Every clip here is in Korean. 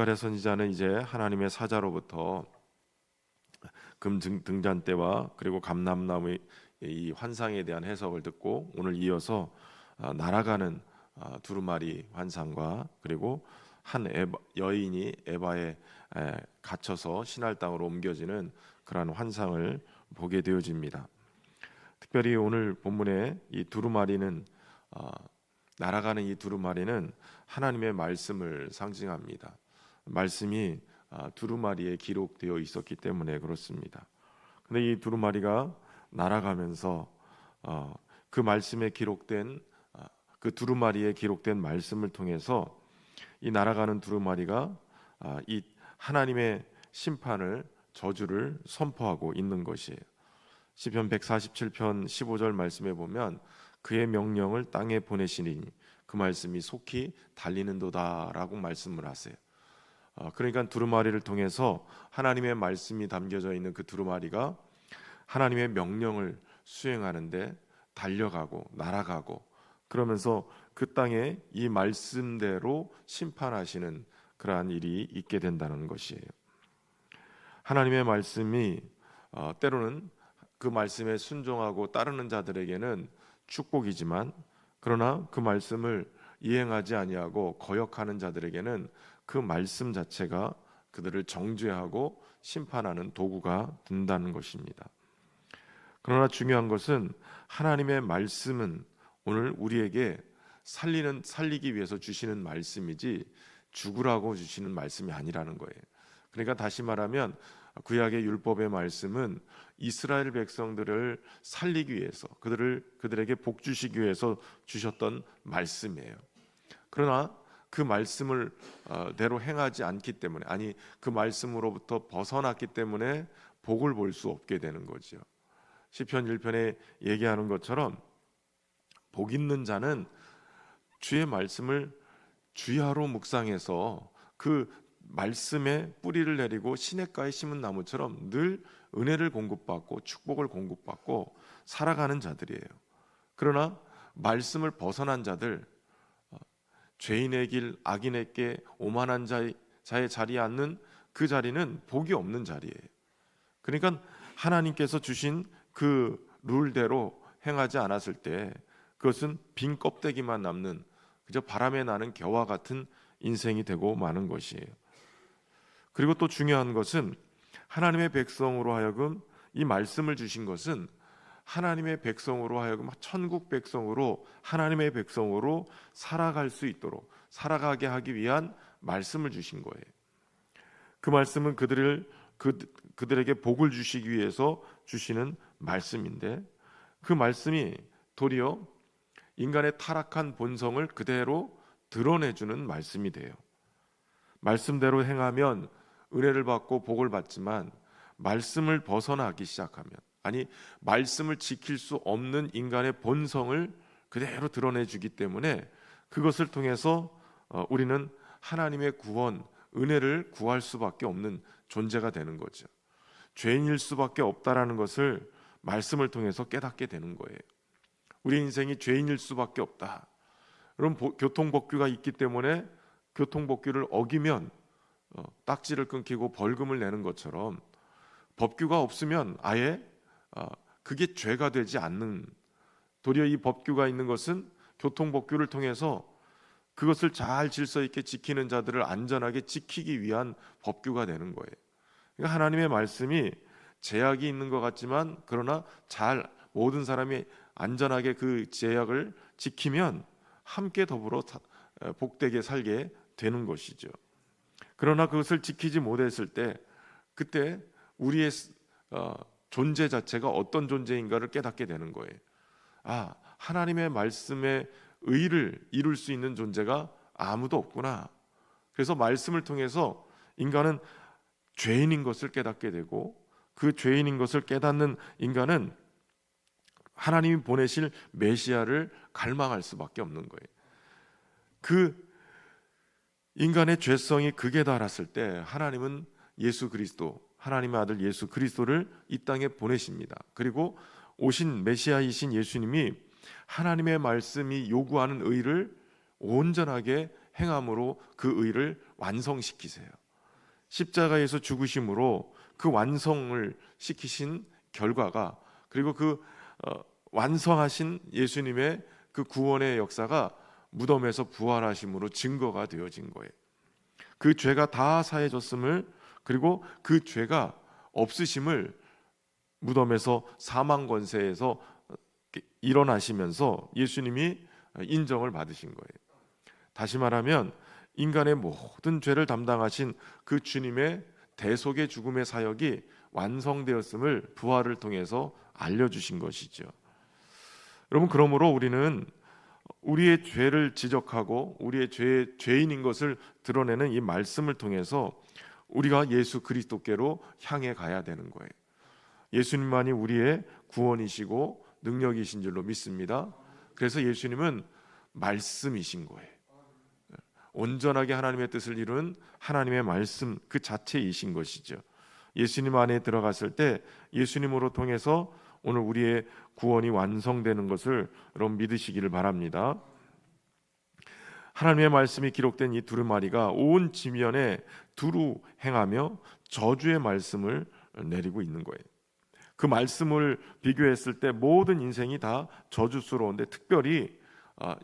부활의 선지자는 이제 하나님의 사자로부터 금 등잔 때와 그리고 감람나무의 이 환상에 대한 해석을 듣고 오늘 이어서 날아가는 두루마리 환상과 그리고 한 여인이 에바에 갇혀서 신할 땅으로 옮겨지는 그러한 환상을 보게 되어집니다. 특별히 오늘 본문의 이 두루마리는 날아가는 이 두루마리는 하나님의 말씀을 상징합니다. 말씀이 두루마리에 기록되어 있었기 때문에 그렇습니다. 근데 이 두루마리가 날아가면서 그 말씀에 기록된 그 두루마리에 기록된 말씀을 통해서 이 날아가는 두루마리가 이 하나님의 심판을 저주를 선포하고 있는 것이에요. 시편 147편 15절 말씀에 보면 그의 명령을 땅에 보내시니 그 말씀이 속히 달리는도다라고 말씀을 하세요. 그러니까 두루마리를 통해서 하나님의 말씀이 담겨져 있는 그 두루마리가 하나님의 명령을 수행하는데 달려가고 날아가고 그러면서 그 땅에 이 말씀대로 심판하시는 그러한 일이 있게 된다는 것이에요. 하나님의 말씀이 때로는 그 말씀에 순종하고 따르는 자들에게는 축복이지만 그러나 그 말씀을 이행하지 아니하고 거역하는 자들에게는 그 말씀 자체가 그들을 정죄하고 심판하는 도구가 된다는 것입니다. 그러나 중요한 것은 하나님의 말씀은 오늘 우리에게 살리기 위해서 주시는 말씀이지 죽으라고 주시는 말씀이 아니라는 거예요. 그러니까 다시 말하면 구약의 율법의 말씀은 이스라엘 백성들을 살리기 위해서 그들에게 복 주시기 위해서 주셨던 말씀이에요. 그러나 그 말씀을 대로 행하지 않기 때문에 그 말씀으로부터 벗어났기 때문에 복을 볼 수 없게 되는 거죠. 시편 1편에 얘기하는 것처럼 복 있는 자는 주의 말씀을 주야로 묵상해서 그 말씀에 뿌리를 내리고 시냇가에 심은 나무처럼 늘 은혜를 공급받고 축복을 공급받고 살아가는 자들이에요. 그러나 말씀을 벗어난 자들, 죄인의 길, 악인의 길, 오만한 자의 자리에 앉는 그 자리는 복이 없는 자리예요. 그러니까 하나님께서 주신 그 룰대로 행하지 않았을 때 그것은 빈 껍데기만 남는 그저 바람에 나는 겨와 같은 인생이 되고 마는 것이에요. 그리고 또 중요한 것은 하나님의 백성으로 하여금 이 말씀을 주신 것은 하나님의 백성으로 하여금 천국 백성으로 하나님의 백성으로 살아갈 수 있도록 살아가게 하기 위한 말씀을 주신 거예요. 그 말씀은 그들에게 복을 주시기 위해서 주시는 말씀인데 그 말씀이 도리어 인간의 타락한 본성을 그대로 드러내주는 말씀이 돼요. 말씀대로 행하면 은혜를 받고 복을 받지만 말씀을 벗어나기 시작하면 말씀을 지킬 수 없는 인간의 본성을 그대로 드러내주기 때문에 그것을 통해서 우리는 하나님의 구원, 은혜를 구할 수밖에 없는 존재가 되는 거죠. 죄인일 수밖에 없다라는 것을 말씀을 통해서 깨닫게 되는 거예요. 우리 인생이 죄인일 수밖에 없다. 그럼 교통법규가 있기 때문에 교통법규를 어기면 딱지를 끊기고 벌금을 내는 것처럼 법규가 없으면 아예 그게 죄가 되지 않는, 도리어 이 법규가 있는 것은 교통법규를 통해서 그것을 잘 질서 있게 지키는 자들을 안전하게 지키기 위한 법규가 되는 거예요. 그러니까 하나님의 말씀이 제약이 있는 것 같지만 그러나 모든 사람이 안전하게 그 제약을 지키면 함께 더불어 복되게 살게 되는 것이죠. 그러나 그것을 지키지 못했을 때 그때 우리의 존재 자체가 어떤 존재인가를 깨닫게 되는 거예요. 하나님의 말씀의 의를 이룰 수 있는 존재가 아무도 없구나. 그래서 말씀을 통해서 인간은 죄인인 것을 깨닫게 되고 그 죄인인 것을 깨닫는 인간은 하나님이 보내실 메시아를 갈망할 수밖에 없는 거예요. 그 인간의 죄성이 극에 달했을 때 하나님은 하나님의 아들 예수 그리스도를 이 땅에 보내십니다. 그리고 오신 메시아이신 예수님이 하나님의 말씀이 요구하는 의를 온전하게 행함으로 그 의를 완성시키세요. 십자가에서 죽으심으로 그 완성을 시키신 결과가, 그리고 그 완성하신 예수님의 그 구원의 역사가 무덤에서 부활하심으로 증거가 되어진 거예요. 그 죄가 다 사해졌음을, 그리고 그 죄가 없으심을 무덤에서 사망 권세에서 일어나시면서 예수님이 인정을 받으신 거예요. 다시 말하면 인간의 모든 죄를 담당하신 그 주님의 대속의 죽음의 사역이 완성되었음을 부활을 통해서 알려주신 것이죠. 여러분, 그러므로 우리는 우리의 죄를 지적하고 우리의 죄인인 것을 드러내는 이 말씀을 통해서 우리가 예수 그리스도께로 향해 가야 되는 거예요. 예수님만이 우리의 구원이시고 능력이신 줄로 믿습니다. 그래서 예수님은 말씀이신 거예요. 온전하게 하나님의 뜻을 이룬 하나님의 말씀 그 자체이신 것이죠. 예수님 안에 들어갔을 때 예수님으로 통해서 오늘 우리의 구원이 완성되는 것을 여러분 믿으시기를 바랍니다. 하나님의 말씀이 기록된 이 두루마리가 온 지면에 두루 행하며 저주의 말씀을 내리고 있는 거예요. 그 말씀을 비교했을 때 모든 인생이 다 저주스러운데, 특별히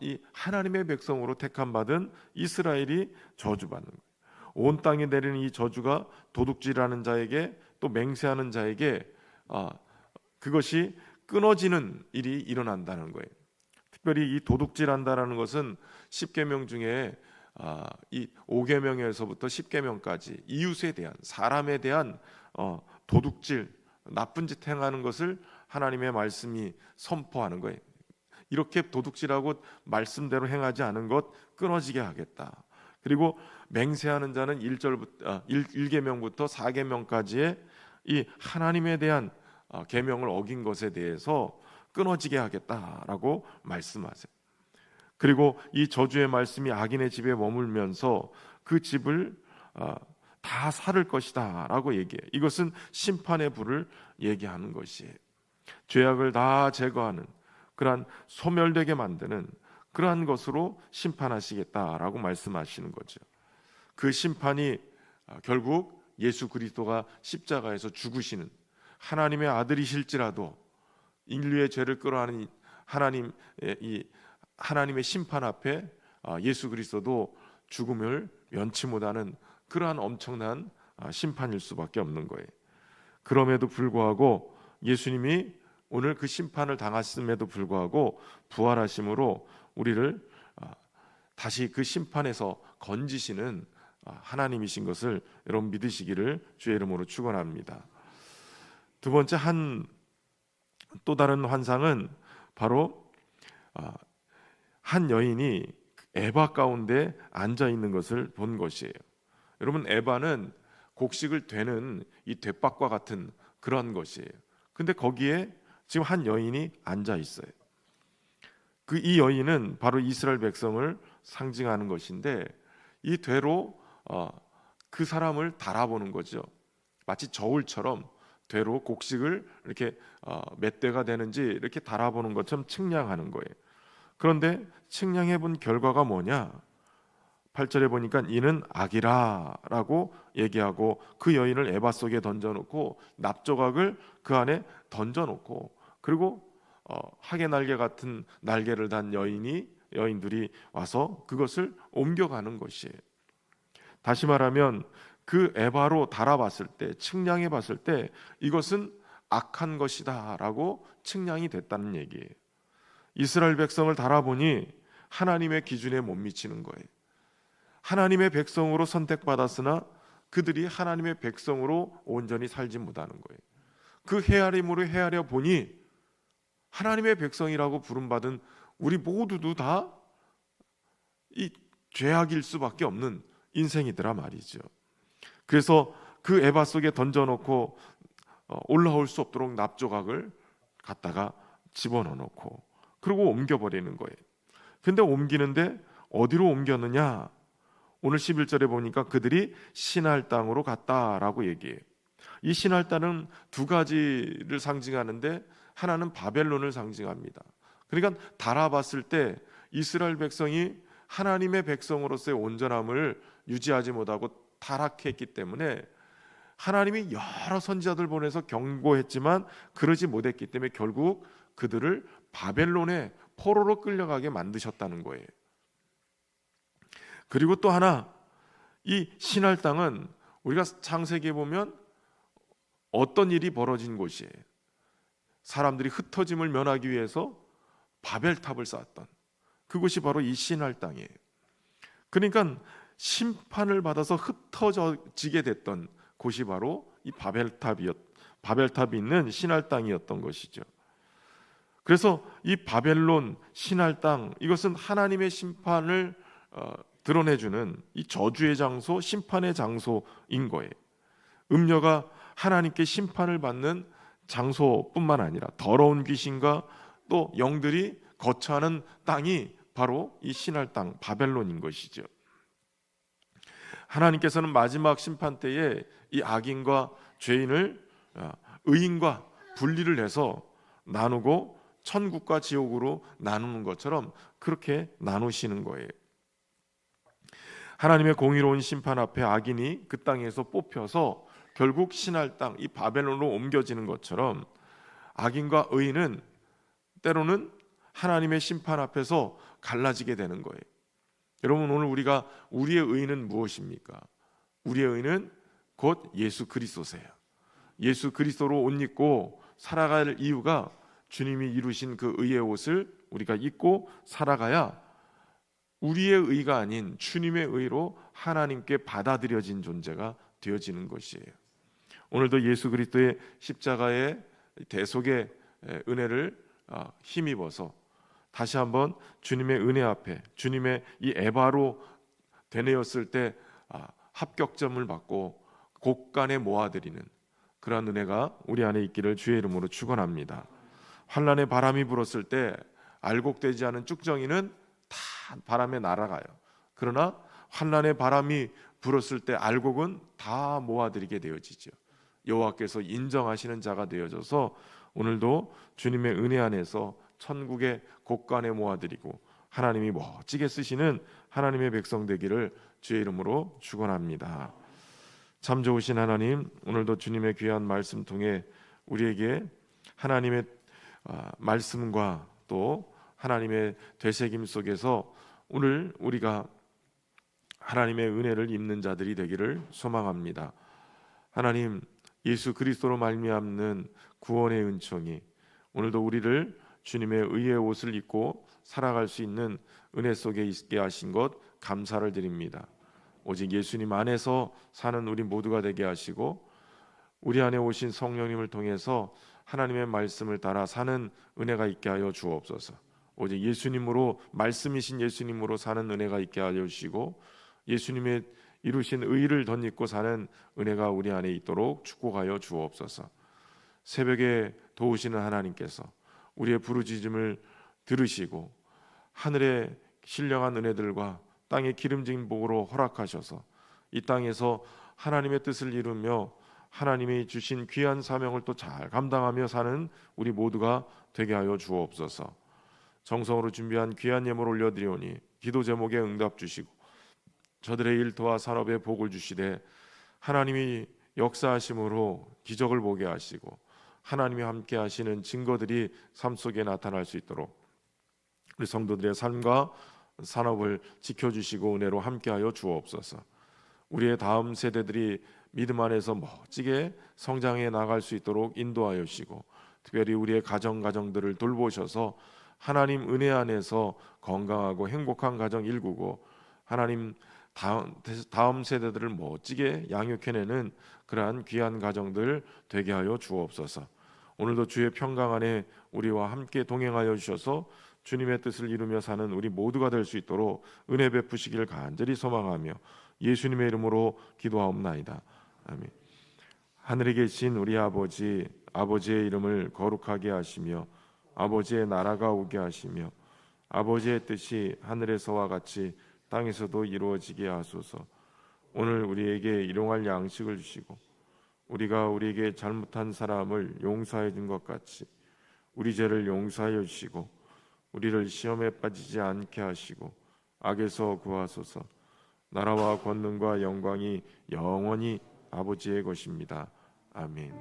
이 하나님의 백성으로 택함 받은 이스라엘이 저주받는 거예요. 온 땅에 내리는 이 저주가 도둑질하는 자에게, 또 맹세하는 자에게 그것이 끊어지는 일이 일어난다는 거예요. 특별히 이 도둑질한다라는 것은 10계명 중에 이 5계명에서부터 10계명까지 이웃에 대한, 사람에 대한 도둑질, 나쁜 짓 행하는 것을 하나님의 말씀이 선포하는 거예요. 이렇게 도둑질하고 말씀대로 행하지 않은 것 끊어지게 하겠다. 그리고 맹세하는 자는 1계명부터 4계명까지의 이 하나님에 대한 계명을 어긴 것에 대해서 끊어지게 하겠다라고 말씀하세요. 그리고 이 저주의 말씀이 악인의 집에 머물면서 그 집을 다 살을 것이다 라고 얘기해요. 이것은 심판의 불을 얘기하는 것이에요. 죄악을 다 제거하는, 그러한 소멸되게 만드는 그러한 것으로 심판하시겠다라고 말씀하시는 거죠. 그 심판이 결국 예수 그리스도가 십자가에서 죽으시는 하나님의 아들이실지라도 인류의 죄를 끌어안는 하나님의 심판 앞에 예수 그리스도도 죽음을 면치 못하는 그러한 엄청난 심판일 수밖에 없는 거예요. 그럼에도 불구하고 예수님이 오늘 그 심판을 당하심에도 불구하고 부활하심으로 우리를 다시 그 심판에서 건지시는 하나님이신 것을 여러분 믿으시기를 주의 이름으로 축원합니다. 두 번째, 또 다른 환상은 바로 한 여인이 에바 가운데 앉아 있는 것을 본 것이에요. 여러분, 에바는 곡식을 되는 이 돛박과 같은 그런 것이에요. 근데 거기에 지금 한 여인이 앉아 있어요. 이 여인은 바로 이스라엘 백성을 상징하는 것인데, 이 돛로 그 사람을 달아보는 거죠. 마치 저울처럼 돛로 곡식을 이렇게 몇 대가 되는지 이렇게 달아보는 것처럼 측량하는 거예요. 그런데 측량해 본 결과가 뭐냐? 8절에 보니까 이는 악이라 라고 얘기하고 그 여인을 에바 속에 던져놓고 납조각을 그 안에 던져놓고, 그리고 하계 날개 같은 날개를 단 여인들이 와서 그것을 옮겨가는 것이에요. 다시 말하면 그 에바로 달아봤을 때, 측량해 봤을 때 이것은 악한 것이다 라고 측량이 됐다는 얘기예요. 이스라엘 백성을 달아보니 하나님의 기준에 못 미치는 거예요. 하나님의 백성으로 선택받았으나 그들이 하나님의 백성으로 온전히 살지 못하는 거예요. 그 헤아림으로 헤아려 보니 하나님의 백성이라고 부름받은 우리 모두도 다 이 죄악일 수밖에 없는 인생이더라 말이죠. 그래서 그 에바 속에 던져놓고 올라올 수 없도록 납조각을 갖다가 집어넣어놓고 그리고 옮겨버리는 거예요. 근데 옮기는데 어디로 옮겼느냐? 오늘 11절에 보니까 그들이 신할 땅으로 갔다라고 얘기해요. 이 신할 땅은 두 가지를 상징하는데, 하나는 바벨론을 상징합니다. 그러니까 달아봤을 때 이스라엘 백성이 하나님의 백성으로서의 온전함을 유지하지 못하고 타락했기 때문에 하나님이 여러 선지자들 보내서 경고했지만 그러지 못했기 때문에 결국 그들을 바벨론의 포로로 끌려가게 만드셨다는 거예요. 그리고 또 하나, 이 시날 땅은 우리가 창세기에 보면 어떤 일이 벌어진 곳이에요. 사람들이 흩어짐을 면하기 위해서 바벨탑을 쌓았던 그곳이 바로 이 시날 땅이에요. 그러니까 심판을 받아서 흩어지게 됐던 곳이 바로 이 바벨탑이 있는 시날 땅이었던 것이죠. 그래서 이 바벨론 시날 땅, 이것은 하나님의 심판을 드러내주는 이 저주의 장소, 심판의 장소인 거예요. 음녀가 하나님께 심판을 받는 장소뿐만 아니라 더러운 귀신과 또 영들이 거처하는 땅이 바로 이 시날 땅 바벨론인 것이죠. 하나님께서는 마지막 심판 때에 이 악인과 죄인을 의인과 분리를 해서 나누고 천국과 지옥으로 나누는 것처럼 그렇게 나누시는 거예요. 하나님의 공의로운 심판 앞에 악인이 그 땅에서 뽑혀서 결국 신할 땅, 이 바벨론으로 옮겨지는 것처럼 악인과 의인은 때로는 하나님의 심판 앞에서 갈라지게 되는 거예요. 여러분, 오늘 우리의 의인은 무엇입니까? 우리의 의인은 곧 예수 그리스도세요. 예수 그리스도로 옷 입고 살아갈 이유가 주님이 이루신 그 의의 옷을 우리가 입고 살아가야 우리의 의가 아닌 주님의 의로 하나님께 받아들여진 존재가 되어지는 것이에요. 오늘도 예수 그리스도의 십자가의 대속의 은혜를 힘입어서 다시 한번 주님의 은혜 앞에 주님의 이 에바로 되뇌었을 때 합격점을 받고 곳간에 모아드리는 그러한 은혜가 우리 안에 있기를 주의 이름으로 축원합니다. 환난의 바람이 불었을 때 알곡되지 않은 쭉정이는 다 바람에 날아가요. 그러나 환난의 바람이 불었을 때 알곡은 다 모아드리게 되어지죠. 여호와께서 인정하시는 자가 되어져서 오늘도 주님의 은혜 안에서 천국의 곳간에 모아드리고 하나님이 멋지게 쓰시는 하나님의 백성 되기를 주의 이름으로 축원합니다. 참 좋으신 하나님, 오늘도 주님의 귀한 말씀 통해 우리에게 하나님의 말씀과 또 하나님의 되새김 속에서 오늘 우리가 하나님의 은혜를 입는 자들이 되기를 소망합니다. 하나님, 예수 그리스도로 말미암는 구원의 은총이 오늘도 우리를 주님의 의의 옷을 입고 살아갈 수 있는 은혜 속에 있게 하신 것 감사를 드립니다. 오직 예수님 안에서 사는 우리 모두가 되게 하시고 우리 안에 오신 성령님을 통해서 하나님의 말씀을 따라 사는 은혜가 있게 하여 주옵소서. 오직 예수님으로, 말씀이신 예수님으로 사는 은혜가 있게 하여 주시고 예수님의 이루신 의를 덧입고 사는 은혜가 우리 안에 있도록 축복하여 주옵소서. 새벽에 도우시는 하나님께서 우리의 부르짖음을 들으시고 하늘의 신령한 은혜들과 땅의 기름진 복으로 허락하셔서 이 땅에서 하나님의 뜻을 이루며 하나님이 주신 귀한 사명을 또 잘 감당하며 사는 우리 모두가 되게 하여 주옵소서. 정성으로 준비한 귀한 예물 올려드리오니 기도 제목에 응답 주시고 저들의 일터와 산업에 복을 주시되 하나님이 역사하심으로 기적을 보게 하시고 하나님이 함께 하시는 증거들이 삶 속에 나타날 수 있도록 우리 성도들의 삶과 산업을 지켜주시고 은혜로 함께하여 주옵소서. 우리의 다음 세대들이 믿음 안에서 멋지게 성장해 나갈 수 있도록 인도하여 주시고 특별히 우리의 가정들을 돌보셔서 하나님 은혜 안에서 건강하고 행복한 가정 일구고 하나님 다음 세대들을 멋지게 양육해내는 그러한 귀한 가정들 되게 하여 주옵소서. 오늘도 주의 평강 안에 우리와 함께 동행하여 주셔서 주님의 뜻을 이루며 사는 우리 모두가 될 수 있도록 은혜 베푸시기를 간절히 소망하며 예수님의 이름으로 기도하옵나이다. 아멘. 하늘에 계신 우리 아버지, 아버지의 이름을 거룩하게 하시며 아버지의 나라가 오게 하시며 아버지의 뜻이 하늘에서와 같이 땅에서도 이루어지게 하소서. 오늘 우리에게 일용할 양식을 주시고 우리가 우리에게 잘못한 사람을 용서해 준 것 같이 우리 죄를 용서하여 주시고 우리를 시험에 빠지지 않게 하시고 악에서 구하소서. 나라와 권능과 영광이 영원히 아버지의 것입니다. 아멘.